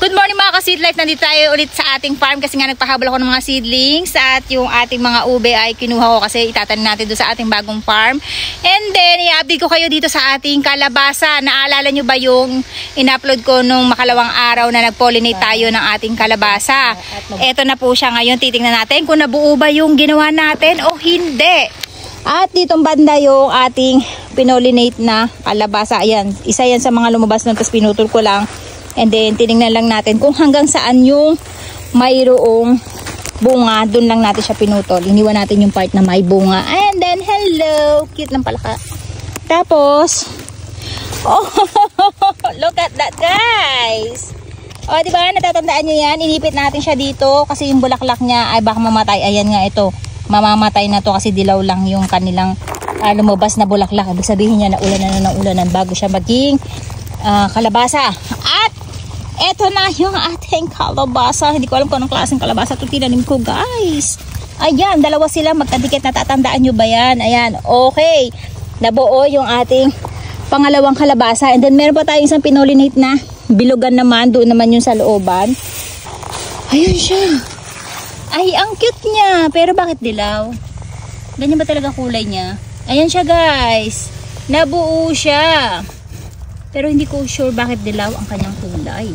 Good morning mga ka-seed life. Nandito tayo ulit sa ating farm kasi nga nagpahabol ako ng mga seedlings at yung ating mga ube ay kinuha ko kasi itatanim natin doon sa ating bagong farm. And then i-update ko kayo dito sa ating kalabasa. Naalala nyo ba yung in-upload ko nung makalawang araw na nag-pollinate tayo ng ating kalabasa? Eto na po siya ngayon. Titingnan natin kung nabuo ba yung ginawa natin o hindi. At ditong banda yung ating pinollinate na kalabasa. Ayan, isa yan sa mga lumabas nun tapos pinutol ko lang. And then, tinignan lang natin kung hanggang saan yung mayroong bunga. Doon lang natin siya pinutol. Iniwan natin yung part na may bunga. And then, hello! Cute lang pala ka. Tapos, oh, look at that, guys! O, diba? Natatandaan nyo yan? Inipit natin siya dito kasi yung bulaklak niya ay baka mamatay. Ayan nga ito. Mamamatay na to kasi dilaw lang yung kanilang lumabas na bulaklak. Ibig sabihin niya na ulanan na ng ulanan bago siya maging kalabasa. At eto na yung ating kalabasa. Hindi ko alam kung anong klaseng kalabasa ito tinanim ko, guys. Ayan, dalawa sila magkadikit. Natatandaan nyo ba yan? Ayan, okay. Nabuo yung ating pangalawang kalabasa. And then meron pa tayong isang pinollinate na bilugan naman. Doon naman yung sa looban. Ayun siya. Ay, ang cute niya. Pero bakit dilaw? Ganyan ba talaga kulay niya? Ayan siya, guys. Nabuo siya. Pero hindi ko sure bakit dilaw ang kanyang kulay.